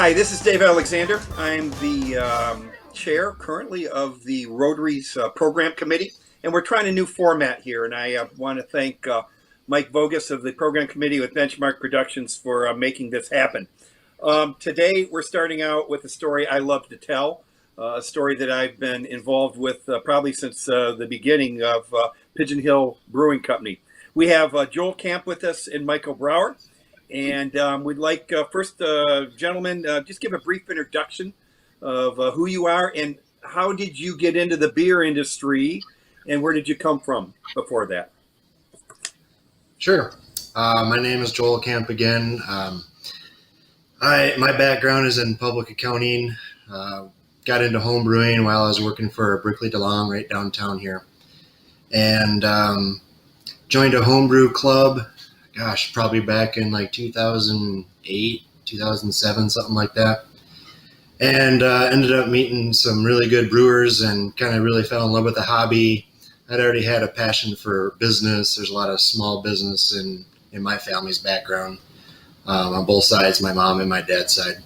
Hi, this is Dave Alexander. I'm the chair currently of the Rotary's program committee, and we're trying a new format here. And I want to thank Mike Vogus of the program committee with Benchmark Productions for making this happen. Today, we're starting out with a story I love to tell, a story that I've been involved with probably since the beginning of Pigeon Hill Brewing Company. We have Joel Camp with us and Michael Brower. And we'd like first, gentlemen, just give a brief introduction of who you are and how did you get into the beer industry and where did you come from before that? Sure. My name is Joel Camp again. My background is in public accounting. Got into home brewing while I was working for Brickley DeLong right downtown here. And joined a homebrew club. Gosh, probably back in like 2008, 2007, something like that. And ended up meeting some really good brewers and kind of really fell in love with the hobby. I'd already had a passion for business. There's a lot of small business in my family's background on both sides, my mom and my dad's side.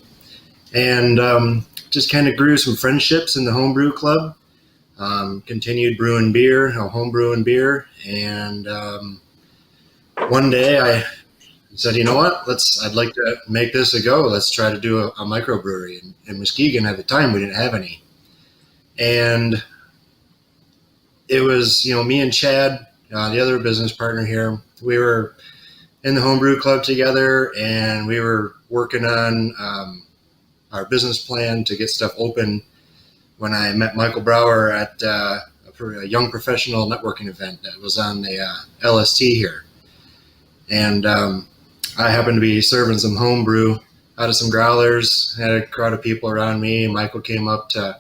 And just kind of grew some friendships in the homebrew club. Continued brewing beer, home brewing beer. And one day I said, you know what, I'd like to make this a go. Let's try to do a microbrewery. In Muskegon at the time, we didn't have any. And it was, me and Chad, the other business partner here, we were in the homebrew club together and we were working on our business plan to get stuff open when I met Michael Brower at a young professional networking event that was on the LST here. And I happened to be serving some home brew out of some growlers, had a crowd of people around me. Michael came up to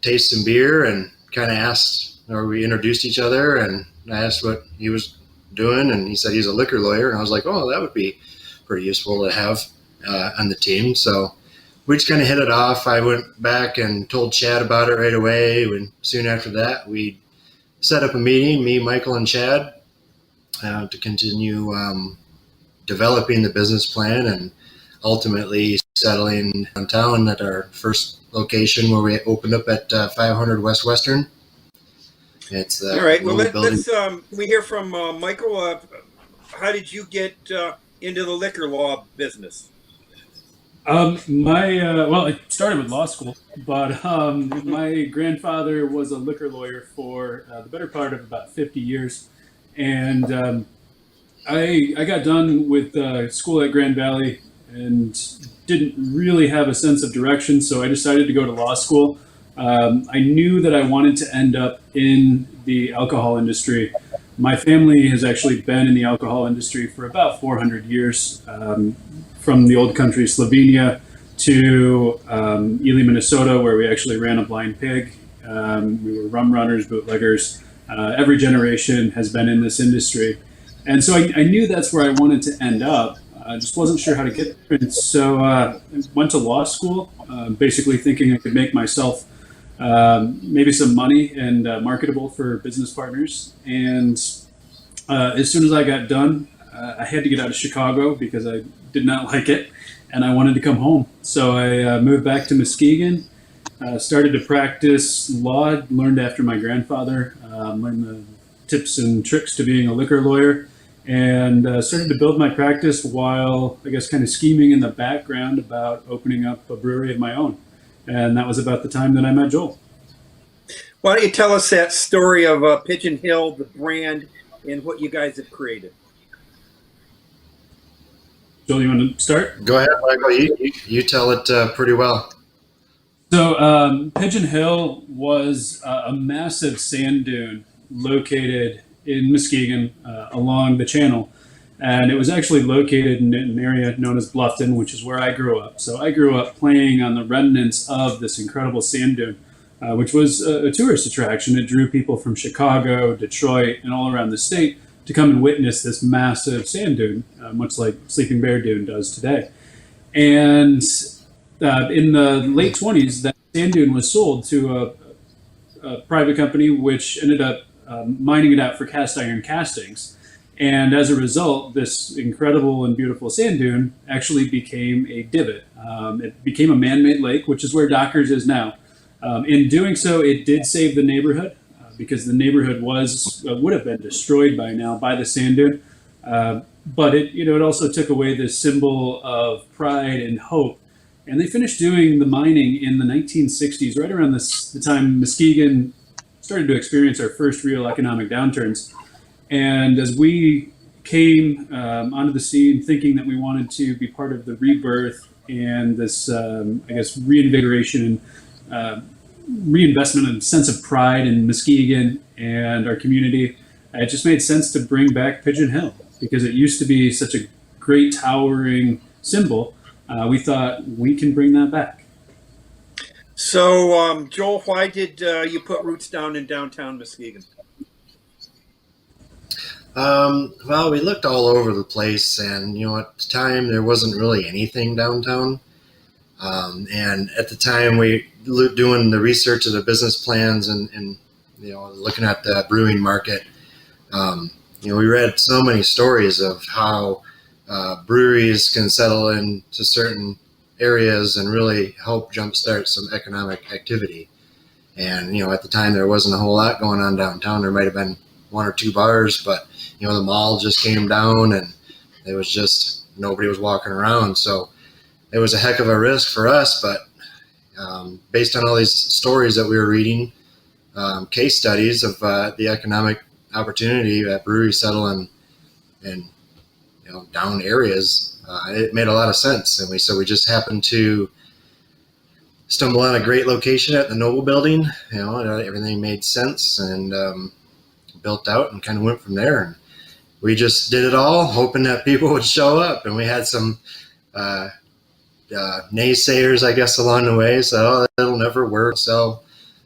taste some beer and kind of asked, or we introduced each other, and I asked what he was doing, and he said he's a liquor lawyer. And I was like, oh, that would be pretty useful to have on the team. So we just kind of hit it off. I went back and told Chad about it right away. And soon after that, we set up a meeting, me, Michael, and Chad, to continue developing the business plan and ultimately settling downtown at our first location where we opened up at 500 West Western. It's all right. Well, let's we hear from Michael. How did you get into the liquor law business? I started with law school, but my grandfather was a liquor lawyer for the better part of about 50 years. And I got done with school at Grand Valley and didn't really have a sense of direction, so I decided to go to law school. I knew that I wanted to end up in the alcohol industry. My family has actually been in the alcohol industry for about 400 years, from the old country Slovenia to Ely, Minnesota, where we actually ran a blind pig. We were rum runners, bootleggers. Every generation has been in this industry. And so I knew that's where I wanted to end up. I just wasn't sure how to get there. And so I went to law school, basically thinking I could make myself maybe some money and marketable for business partners. And as soon as I got done, I had to get out of Chicago because I did not like it and I wanted to come home. So I moved back to Muskegon. Started to practice law, learned after my grandfather, learned the tips and tricks to being a liquor lawyer, and started to build my practice while, I guess, kind of scheming in the background about opening up a brewery of my own. And that was about the time that I met Joel. Why don't you tell us that story of Pigeon Hill, the brand, and what you guys have created? Joel, you want to start? Go ahead, Michael. You tell it pretty well. So Pigeon Hill was a massive sand dune located in Muskegon along the channel. And it was actually located in an area known as Bluffton, which is where I grew up. So I grew up playing on the remnants of this incredible sand dune, which was a tourist attraction. It drew people from Chicago, Detroit, and all around the state to come and witness this massive sand dune, much like Sleeping Bear Dune does today. And in the late 20s, that sand dune was sold to a private company, which ended up mining it out for cast iron castings. And as a result, this incredible and beautiful sand dune actually became a divot. It became a man-made lake, which is where Dockers is now. In doing so, it did save the neighborhood because the neighborhood would have been destroyed by now by the sand dune. But it also took away this symbol of pride and hope. And they finished doing the mining in the 1960s, right around the time Muskegon started to experience our first real economic downturns. And as we came onto the scene thinking that we wanted to be part of the rebirth and this, reinvigoration and reinvestment and sense of pride in Muskegon and our community, it just made sense to bring back Pigeon Hill because it used to be such a great towering symbol. We thought we can bring that back. So, Joel, why did you put roots down in downtown Muskegon? Well, we looked all over the place, and at the time there wasn't really anything downtown. And at the time, we doing the research of the business plans and looking at the brewing market. We read so many stories of how breweries can settle into certain areas and really help jumpstart some economic activity. And at the time there wasn't a whole lot going on downtown. There might have been one or two bars, but the mall just came down and it was just nobody was walking around. So it was a heck of a risk for us, but based on all these stories that we were reading, case studies of the economic opportunity that breweries settle in down areas, it made a lot of sense. And we just happened to stumble on a great location at the Noble Building. Everything made sense and built out and kind of went from there. And we just did it all, hoping that people would show up. And we had some naysayers, I guess, along the way. So it'll never work. Sell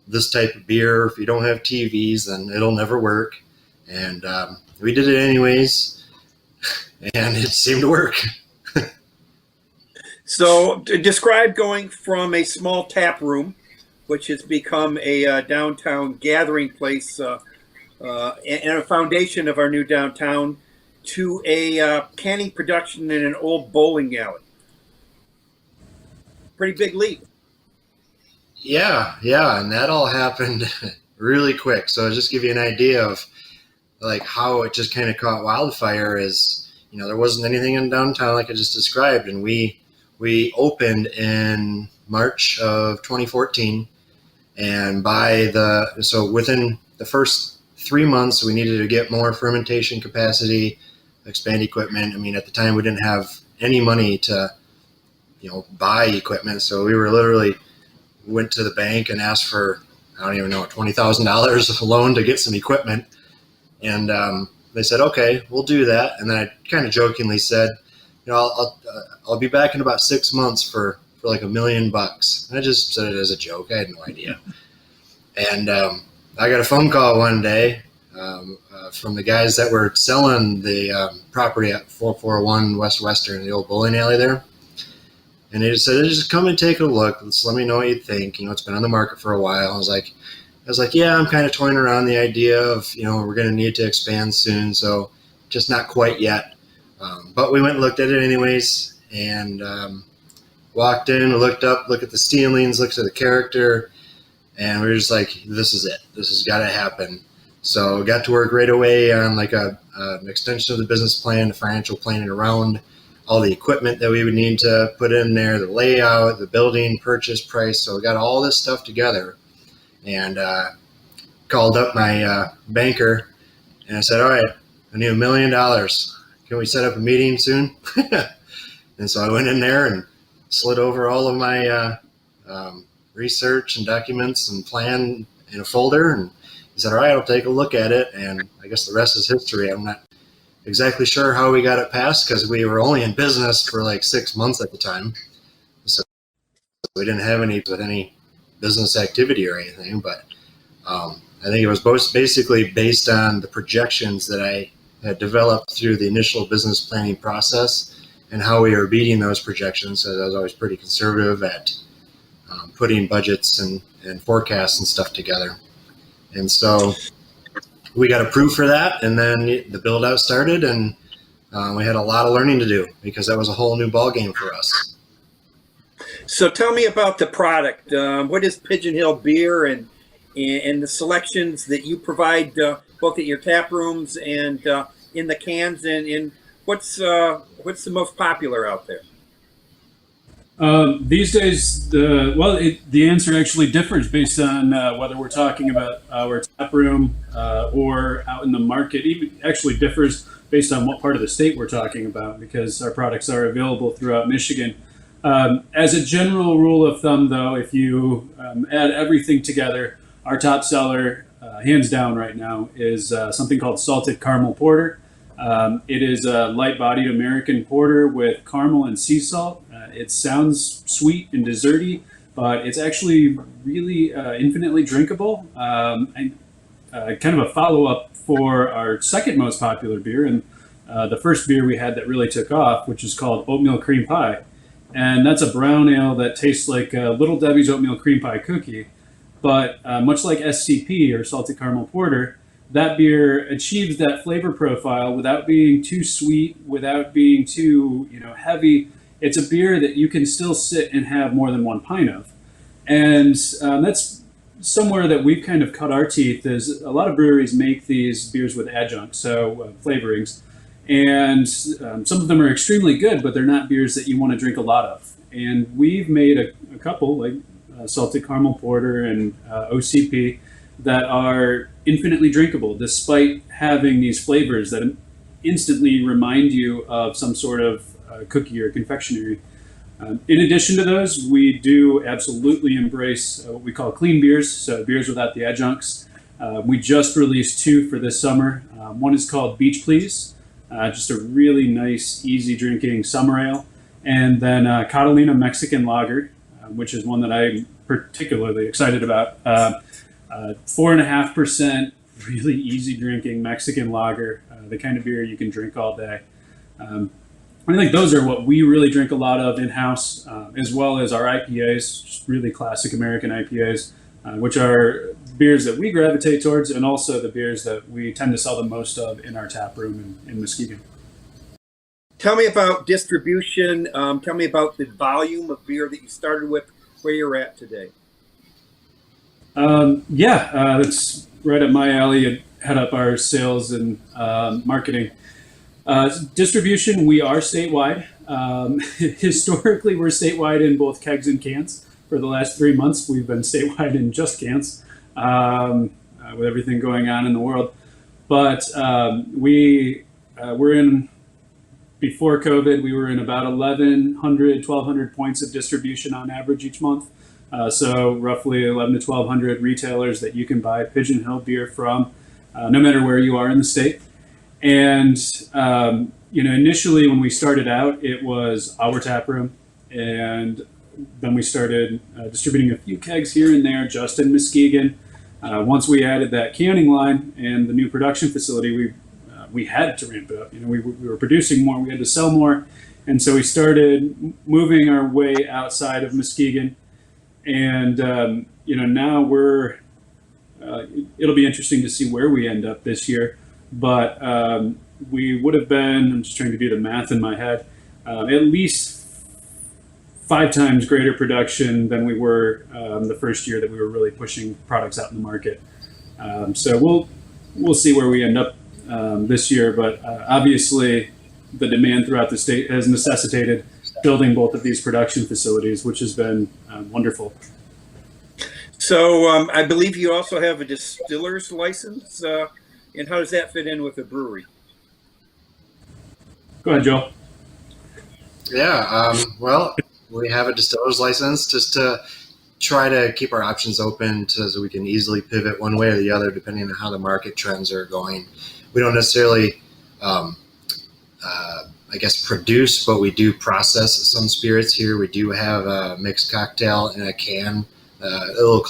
this type of beer. If you don't have TVs, then it'll never work. And we did it anyways. And it seemed to work. So describe going from a small tap room, which has become a downtown gathering place and a foundation of our new downtown, to a canning production in an old bowling alley. Pretty big leap. Yeah. And that all happened really quick. So I'll just give you an idea of like how it just kind of caught wildfire is, there wasn't anything in downtown like I just described. And we opened in March of 2014. And so within the first 3 months, we needed to get more fermentation capacity, expand equipment. I mean, at the time we didn't have any money to, buy equipment. So we were literally went to the bank and asked for, I don't even know, $20,000 of a loan to get some equipment. And they said, okay, we'll do that. And then I kind of jokingly said, I'll be back in about 6 months for like $1 million. And I just said it as a joke. I had no idea. And I got a phone call one day from the guys that were selling the property at 441 West Western, the old bowling alley there. And they just said, just come and take a look. Let me know what you think. It's been on the market for a while. I was like, yeah, I'm kind of toying around the idea of, we're going to need to expand soon. So just not quite yet. But we went and looked at it anyways and walked in, looked up, looked at the ceilings, looked at the character. And we were just like, this is it. This has got to happen. So got to work right away on like an extension of the business plan, the financial planning around all the equipment that we would need to put in there, the layout, the building, purchase price. So we got all this stuff together and called up my banker and I said, all right, I need $1 million. Can we set up a meeting soon? And so I went in there and slid over all of my research and documents and plan in a folder. And he said, all right, I'll take a look at it. And I guess the rest is history. I'm not exactly sure how we got it passed because we were only in business for like 6 months at the time. So we didn't have any business activity or anything. But I think it was basically based on the projections that I had developed through the initial business planning process and how we were beating those projections. So I was always pretty conservative at putting budgets and forecasts and stuff together. And so we got approved for that, and then the build out started, and we had a lot of learning to do because that was a whole new ball game for us. So tell me about the product. What is Pigeon Hill beer and the selections that you provide both at your tap rooms and in the cans, and what's the most popular out there? These days, the answer actually differs based on whether we're talking about our tap room or out in the market. Even actually differs based on what part of the state we're talking about, because our products are available throughout Michigan. As a general rule of thumb, though, if you add everything together, our top seller, hands down right now, is something called Salted Caramel Porter. It is a light-bodied American porter with caramel and sea salt. It sounds sweet and desserty, but it's actually really infinitely drinkable. And kind of a follow-up for our second most popular beer, and the first beer we had that really took off, which is called Oatmeal Cream Pie. And that's a brown ale that tastes like Little Debbie's Oatmeal Cream Pie cookie. But much like SCP, or Salted Caramel Porter, that beer achieves that flavor profile without being too sweet, without being too heavy. It's a beer that you can still sit and have more than one pint of. And that's somewhere that we've kind of cut our teeth. Is a lot of breweries make these beers with adjuncts, so flavorings. And some of them are extremely good, but they're not beers that you want to drink a lot of. And we've made a couple, like Salted Caramel Porter and OCP, that are infinitely drinkable, despite having these flavors that instantly remind you of some sort of cookie or confectionery. In addition to those, we do absolutely embrace what we call clean beers, so beers without the adjuncts. We just released two for this summer. One is called Beach Please, just a really nice, easy drinking summer ale. And then Catalina Mexican Lager, which is one that I'm particularly excited about. 4.5%, really easy drinking Mexican lager, the kind of beer you can drink all day. I think those are what we really drink a lot of in-house, as well as our IPAs, just really classic American IPAs, which are beers that we gravitate towards, and also the beers that we tend to sell the most of in our tap room in Muskegon. Tell me about distribution. Tell me about the volume of beer that you started with, where you're at today. That's right up my alley. I head up our sales and marketing. Distribution, we are statewide. Historically, we're statewide in both kegs and cans. For the last 3 months, we've been statewide in just cans, with everything going on in the world. But we're in, before COVID, we were in about 1,200 points of distribution on average each month. So roughly 1,100 to 1,200 retailers that you can buy Pigeon Hill beer from, no matter where you are in the state. And initially when we started out, it was our tap room, and then we started distributing a few kegs here and there, just in Muskegon. Once we added that canning line and the new production facility, we had to ramp it up. We were producing more, we had to sell more, and so we started moving our way outside of Muskegon. And now we're. It'll be interesting to see where we end up this year, but we would have been. I'm just trying to do the math in my head. At least 5 times greater production than we were the first year that we were really pushing products out in the market. So we'll see where we end up this year, but obviously the demand throughout the state has necessitated building both of these production facilities, which has been wonderful. So I believe you also have a distiller's license, and how does that fit in with a brewery? Go ahead, Joel. Yeah, well, we have a distiller's license just to try to keep our options open so we can easily pivot one way or the other depending on how the market trends are going. We don't necessarily produce, but we do process some spirits here. We do have a mixed cocktail in a can, a little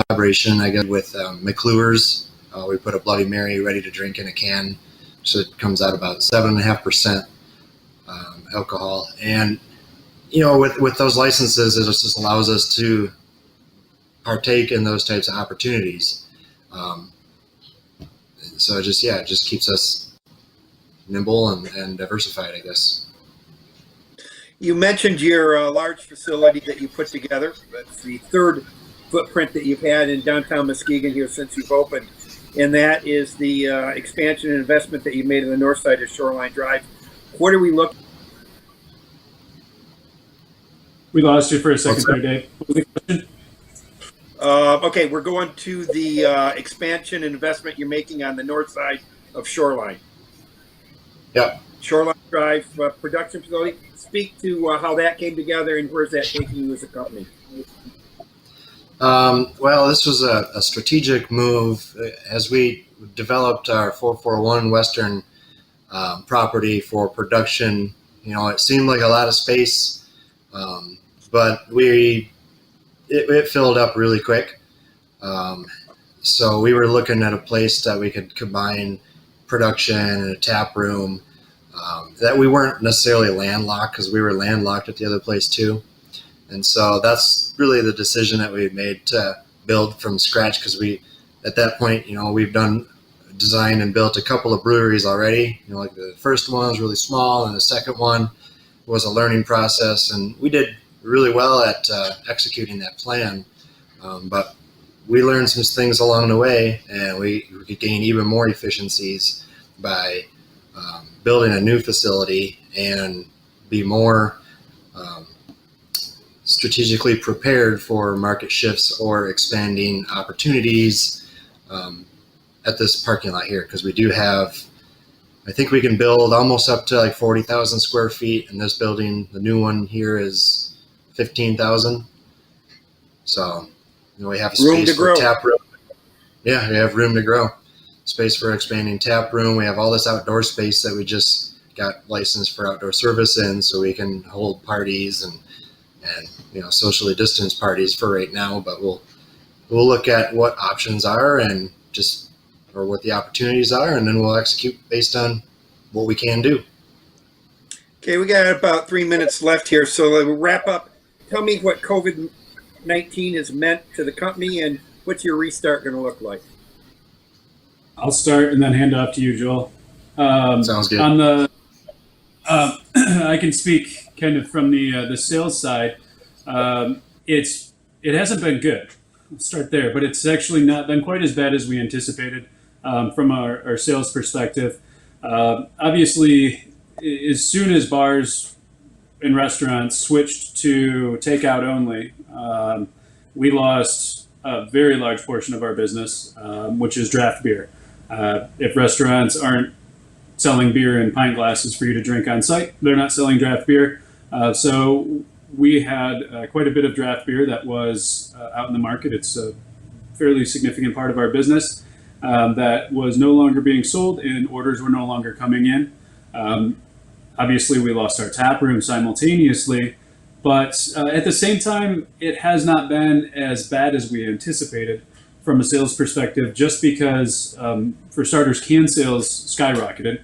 collaboration, with McClure's. We put a Bloody Mary ready to drink in a can, so it comes out about 7.5% alcohol. And with those licenses, it just allows us to partake in those types of opportunities. So it just keeps us nimble and diversified, I guess. You mentioned your large facility that you put together. That's the third footprint that you've had in downtown Muskegon here since you've opened. And that is the expansion and investment that you made on the north side of Shoreline Drive. What are we looking? We lost you for a second there, Dave. What was the question? Okay, we're going to the expansion and investment you're making on the north side of Shoreline. Yep. Shoreline Drive production facility. Speak to how that came together and where's that taking you as a company? Well, this was a strategic move as we developed our 441 Western property for production. It seemed like a lot of space, but it filled up really quick. So we were looking at a place that we could combine production and a tap room, that we weren't necessarily landlocked, because we were landlocked at the other place too. And so that's really the decision that we made to build from scratch, because at that point, we've done design and built a couple of breweries already. Like the first one was really small, and the second one was a learning process, and we did really well at executing that plan. But we learned some things along the way, and we could gain even more efficiencies by building a new facility and be more strategically prepared for market shifts or expanding opportunities at this parking lot here, because we do have, I think we can build almost up to like 40,000 square feet, and this building, the new one here, is 15,000. So we have a space for tap room. Yeah, we have room to grow. Space for expanding tap room. We have all this outdoor space that we just got licensed for outdoor service in, so we can hold parties and socially distanced parties for right now. But we'll look at what options are or what the opportunities are, and then we'll execute based on what we can do. Okay, we got about 3 minutes left here, so we'll wrap up. Tell me what COVID-19 has meant to the company, and what's your restart going to look like? I'll start and then hand off to you, Joel. Sounds good. On the, I can speak kind of from the sales side. It hasn't been good. I'll start there, but it's actually not been quite as bad as we anticipated from our sales perspective. Obviously, as soon as bars and restaurants switched to takeout only, we lost a very large portion of our business, which is draft beer. If restaurants aren't selling beer in pint glasses for you to drink on site, they're not selling draft beer. So we had quite a bit of draft beer that was out in the market. It's a fairly significant part of our business that was no longer being sold, and orders were no longer coming in. Obviously, we lost our tap room simultaneously, but at the same time, it has not been as bad as we anticipated from a sales perspective, just because, for starters, can sales skyrocketed.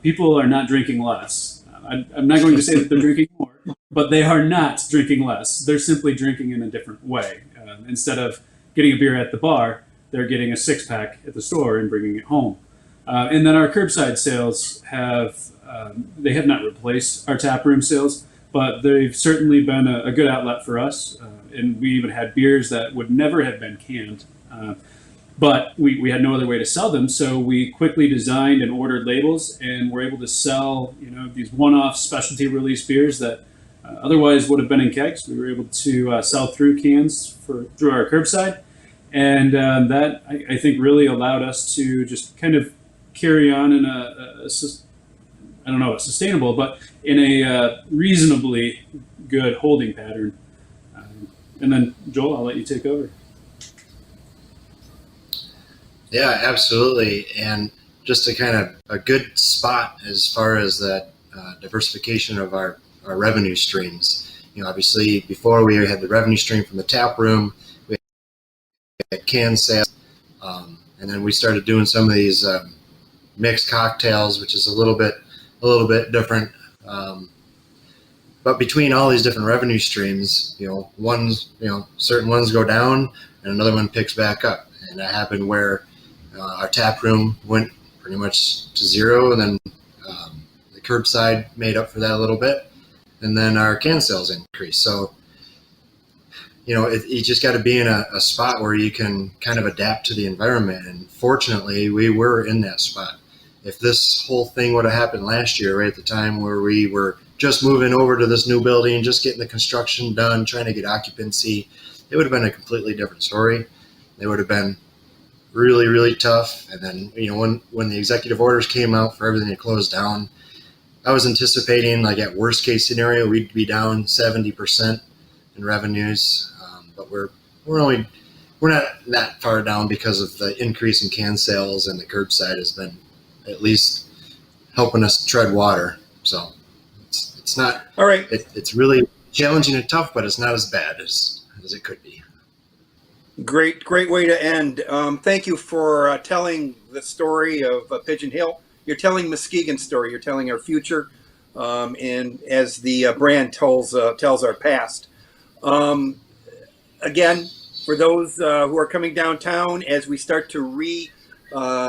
People are not drinking less. I'm not going to say that they're drinking more, but they are not drinking less. They're simply drinking in a different way. Instead of getting a beer at the bar, they're getting a six-pack at the store and bringing it home. And then our curbside sales they have not replaced our taproom sales, but they've certainly been a good outlet for us. And we even had beers that would never have been canned. But we had no other way to sell them, so we quickly designed and ordered labels, and were able to sell these one-off specialty release beers that otherwise would have been in kegs. We were able to sell through cans through our curbside, and that I think really allowed us to just kind of carry on in a sustainable, but in a reasonably good holding pattern. And then Joel, I'll let you take over. Yeah, absolutely. And just a kind of a good spot as far as that diversification of our revenue streams. Obviously before we had the revenue stream from the tap room, we had can sales, and then we started doing some of these mixed cocktails, which is a little bit different. But between all these different revenue streams, certain ones go down and another one picks back up. And that happened where Our tap room went pretty much to zero, and then the curbside made up for that a little bit, and then our can sales increased. So, you just got to be in a spot where you can kind of adapt to the environment. And fortunately, we were in that spot. If this whole thing would have happened last year, right at the time where we were just moving over to this new building, just getting the construction done, trying to get occupancy, it would have been a completely different story. It would have been really, really tough. And then, when the executive orders came out for everything to close down, I was anticipating, like, at worst case scenario, we'd be down 70% in revenues. But we're not that far down because of the increase in can sales, and the curbside has been at least helping us tread water. So it's not All right. It's really challenging and tough, but it's not as bad as it could be. Great way to end. Thank you for telling the story of Pigeon Hill. You're telling Muskegon's story. You're telling our future, and as the brand tells our past. Again, for those who are coming downtown, as we start to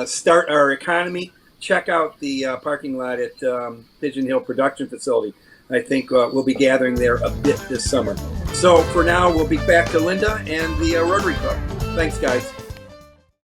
start our economy, check out the parking lot at Pigeon Hill Production Facility. I think we'll be gathering there a bit this summer. So for now, we'll be back to Linda and the Rotary Club. Thanks, guys.